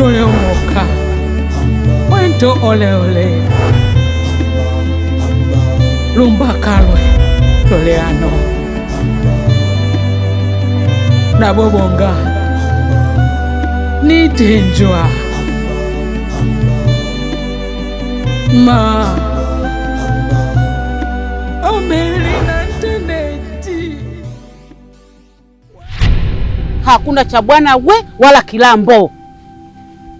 tole omoka wento ole ole lumba kalwe toleano nabobonga nitenjwa ma omelina teneti. Hakuna cha bwana we wala kilambo.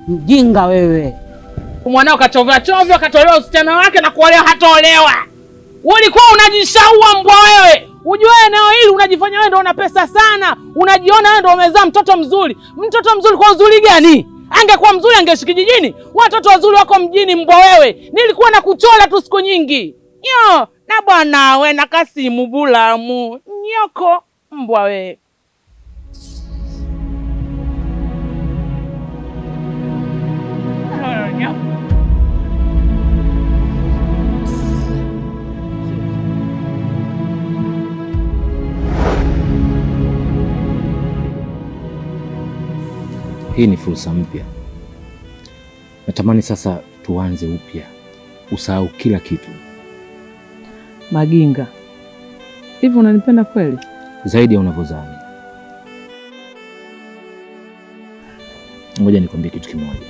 Mjinga wewe. Mwanao kachovya katolewa usichana wake na kuolewa hataolewa. Ulikuwa unajishaua mbwa wewe. Ujue eneo hili unajifanya wewe ndio una pesa sana. Unajiona wewe ndio umezaa mtoto mzuri. Mtoto mzuri kwa uzuri gani? Angekuwa mzuri angeishi kijijini. Watoto wazuri wako mjini mbwa wewe. Nilikuwa nakuchola tu siku nyingi. Yo, na bwana we na Kasimu Bulamu. Nyoko mbwa wewe. Hii ni fursa mpya. Natamani sasa tuanze upya. Usahau kila kitu. Maginga, hivi unanipenda kweli? Zaidi ya unavyodhani. Ngoja nikwambie kitu kimoja.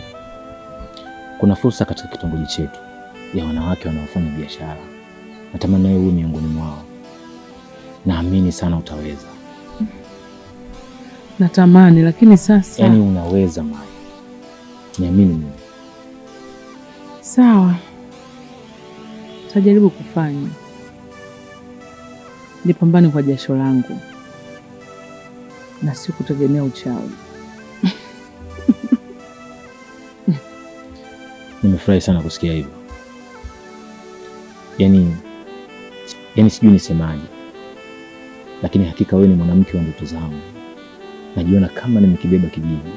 Kuna fursa katika kitongoji chetu ya wanawake wanaofanya biashara. Natamani nawe uwe miongoni mwao. Naamini sana utaweza. Natamani lakini sasa. Yaani unaweza Maya. Niamini mimi. Sawa. Tajaribu kufanya. Nipambane kwa jasho langu. Na si kutegemea uchawi. Nimefurahi sana kusikia hivyo. Yaani sijui nisemaje. Lakini hakika wewe ni mwanamke wa ndoto zangu. Najiona kama nimekibeba kijiji.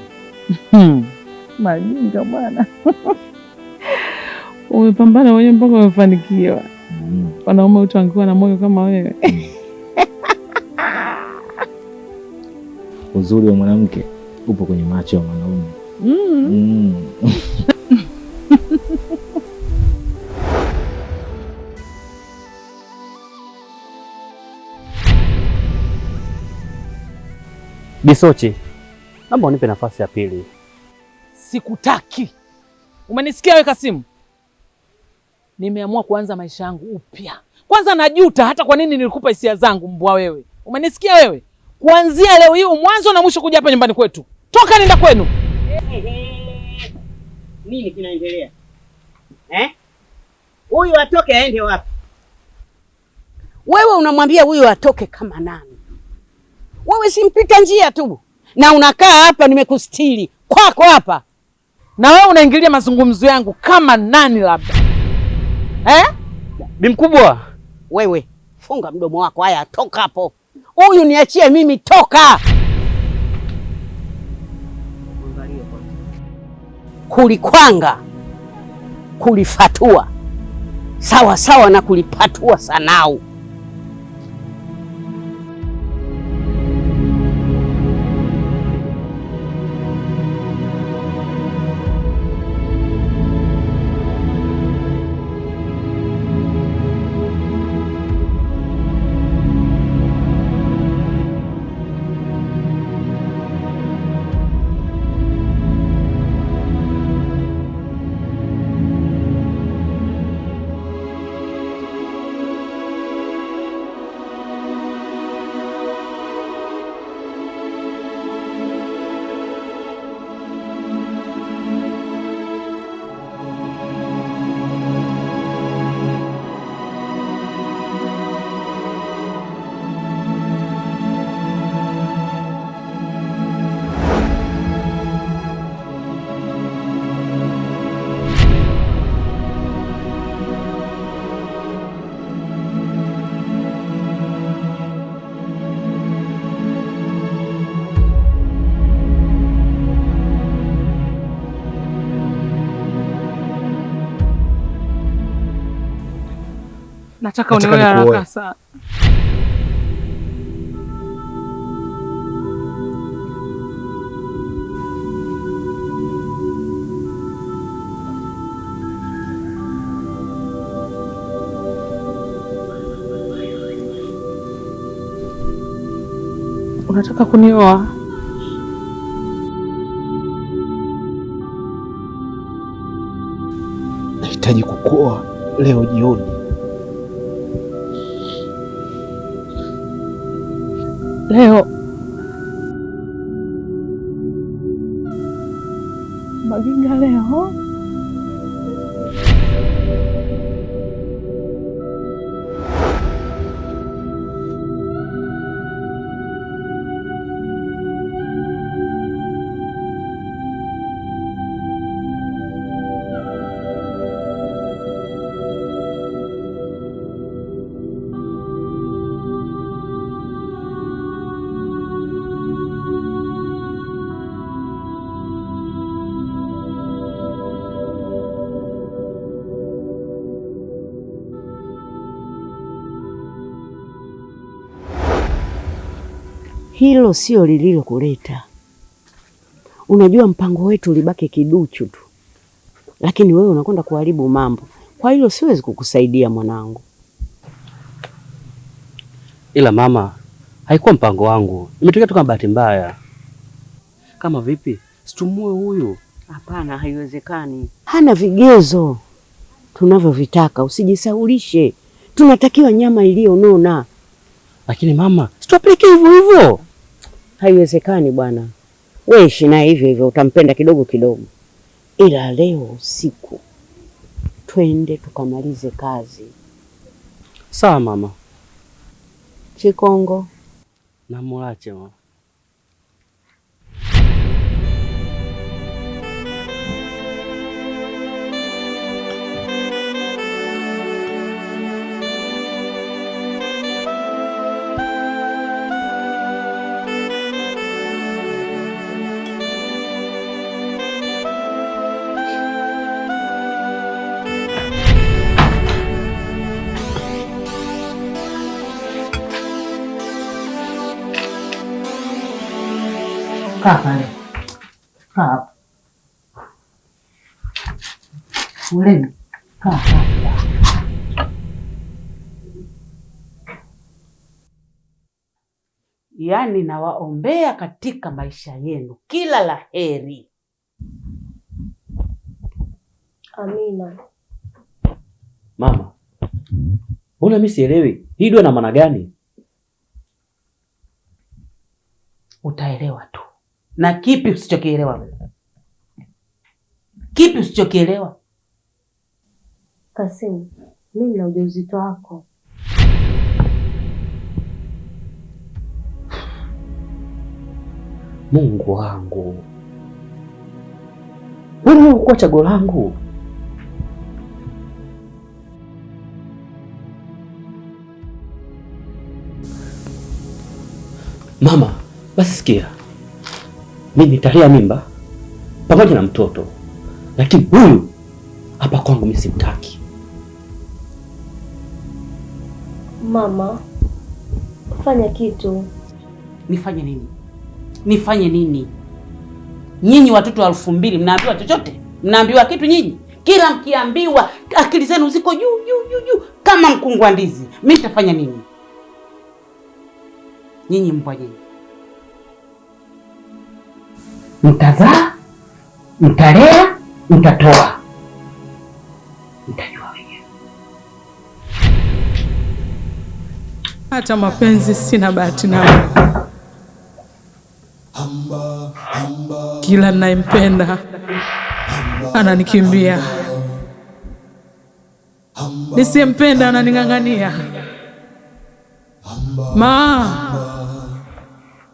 Maginga bwana. Umepambana wewe mpaka umefanikiwa. Wanaume wote wangekuwa na moyo kama wewe. Uzuri wa mwanamke upo kwenye macho ya mwanaume. Bisochi, naomba unipe nafasi ya pili. Sikutaki. Umenisikia wewe Kasimu? Nimeamua kuanza maisha yangu upya. Kwanza najuta hata kwa nini nilikupa hisia zangu mbwa wewe. Umenisikia wewe? Kuanzia leo hii mwanzo na mwisho kuja hapa nyumbani kwetu. Toka nenda kwenu. Nini kinaendelea? Huyu atoke aende wapi? Wewe unamwambia huyu atoke kama nani? Wewe simpita njia tu. Na unakaa hapa nimekustiri. Kwako hapa. Na wewe unaingilia mazungumzo yangu kama nani labda? Bi mkubwa, wewe funga mdomo wako. Haya, toka hapo. Huyu niachie mimi, toka. Kulikwanga kulifatua sawa sawa na kulipatua sanau. Nataka uniwe haraka sana. Unataka kunioa? Nahitaji kukuoa leo jioni. Leo? Maginga leo? Hilo sio lililokuleta. Unajua mpango wetu ulibaki kiduchu tu, lakini wewe unakwenda kuharibu mambo. Kwa hilo siwezi kukusaidia mwanangu. Ila mama, haikuwa mpango wangu, imetokea tu kama bahati mbaya. Kama vipi? Situmue huyu. Hapana, haiwezekani. Hana vigezo tunavyovitaka, usijisaulishe. Tunatakiwa nyama iliyonona. Lakini mama, situapeleke hivyo hivyo. Haiwezekani bwana. Wewe ishi naye hivyo hivyo, utampenda kidogo kidogo. Ila leo usiku twende tukamalize kazi. Sawa mama. Chikongo na mulache mama. Kaa pale. Kaa. Uleni. Kaa. Yaani nawaombea katika maisha yenu kila la heri. Amina. Mama, mbona mimi sielewi? Hii dua na maana gani? Utaelewa tu. Na kipi usichokielewa wewe? Kipi usichokielewa? Kasimu, mimi nina ujauzito wako. Mungu wangu. Wewe uko chaguo langu. Mama, basi sikia. Mimi nitalea mimba pamoja na mtoto. Lakini huyu hapa kwangu mimi simtaki. Mama, fanya kitu. Nifanye nini? Nifanye nini? Nyinyi watoto wa 2000 mnaambiwa chochote? Mnaambiwa kitu nyinyi? Kila mkiambiwa akili zenu ziko juu kama mkungu wa ndizi. Mimi nitafanya nini? Nyinyi mbwa nyinyi. Mtazaa, mtalea, mtatoa. Mtajua wenyewe. Hata mapenzi sina bahati nayo. Kila ninayempenda ananikimbia, nisiyempenda ananing'ang'ania.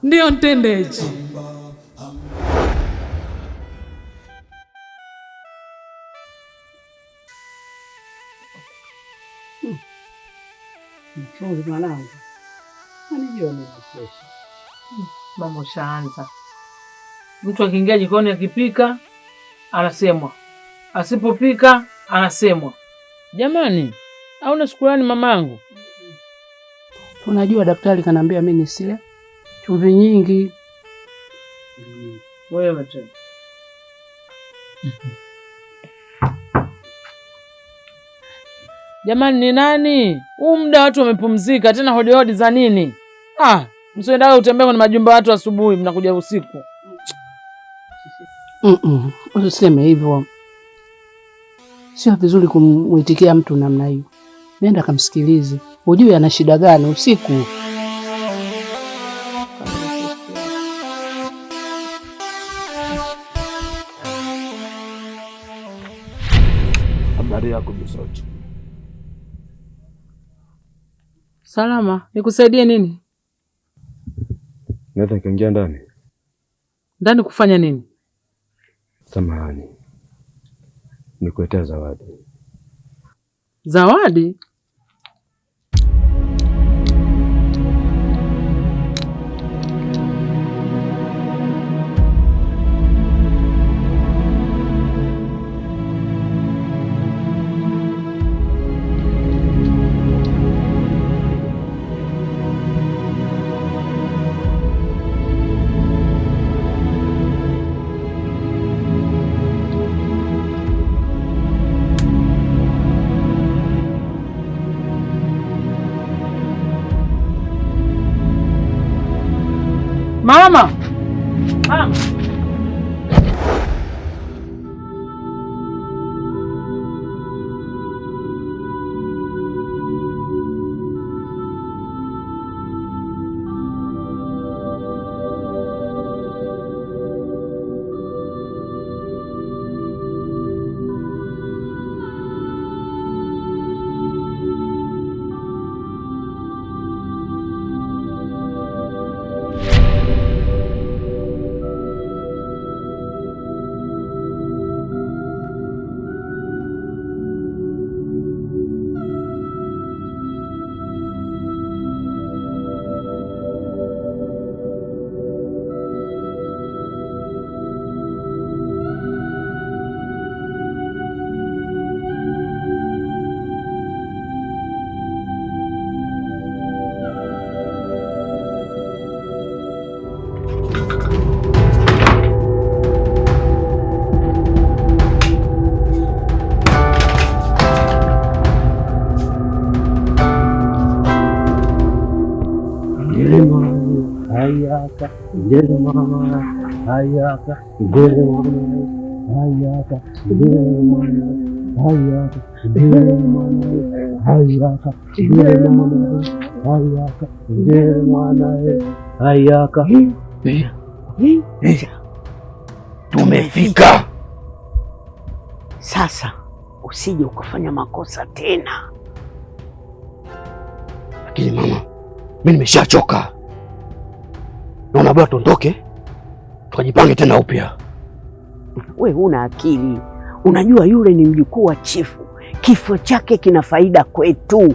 Ndio ntendeji. Mwanangu. Anijione kesho. Mama ushaanza. Mtu akiingia jikoni akipika anasemwa, asipopika anasemwa. Jamani, hauna shukrani mamangu? Tunajua daktari kanambia mimi nisile chumvi nyingi. Wewe tu. Jamani, ni nani? Huu muda watu wamepumzika, tena hodi hodi za nini? Msiendawe utembee kwenye majumba watu asubuhi, mnakuja usiku. Usiseme hivyo. Sio vizuri kumuitikia mtu namna hiyo. Nenda kamsikilize. Ujue ana shida gani usiku. Habari yako Bisauti? Salama. Nikusaidie nini? Naweza nikaingia ndani? Ndani kufanya nini? Samahani, nikuletea zawadi. Zawadi? Mama! Mama! Hayaka, ngere mama, hayaka, ngere mama, hayaka, ngere mama, hayaka, ngere mama, hayaka, ngere mama, hayaka, ngere mama, hayaka. Tumefika. Sasa usije ukafanya makosa tena. Lakini mama, mimi nimeshachoka. Naona bora tuondoke, tukajipange tena upya. We huna akili. Unajua yule ni mjukuu wa chifu. Kifo chake kina faida kwetu.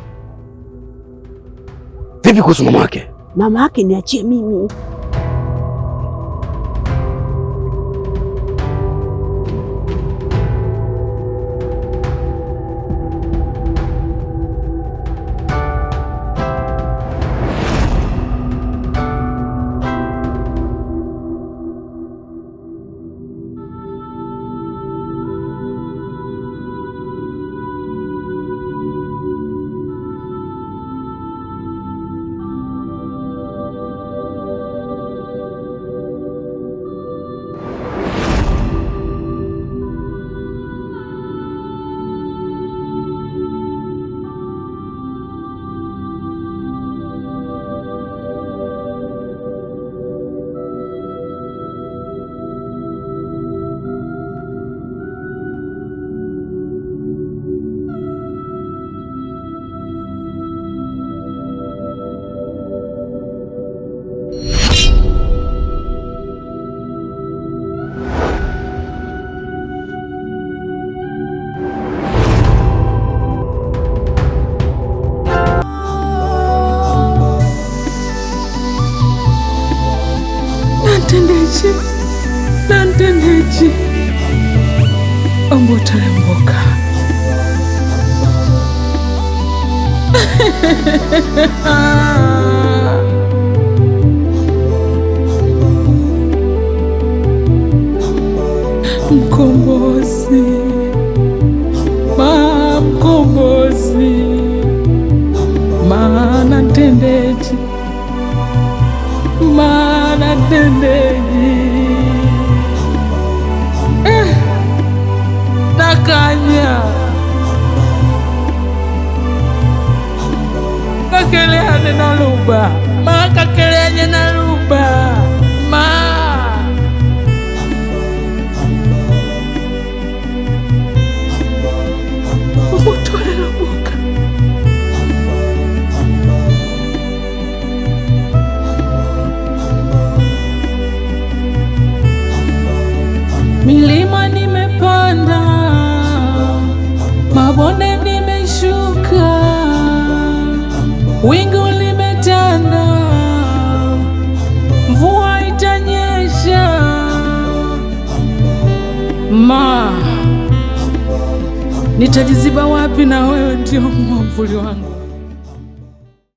Vipi kuhusu mama yake? Mama yake niachie mimi. Nanteneji ombotalemboka mkombozi mkombozi Nanteneji ruba, makakelenye na ruba, utole lubuka. Milima nimepanda, mabonde nimeshuka, wingu limetanda, mvua itanyesha. Nitajiziba wapi na wewe ndio mwamvuli wangu?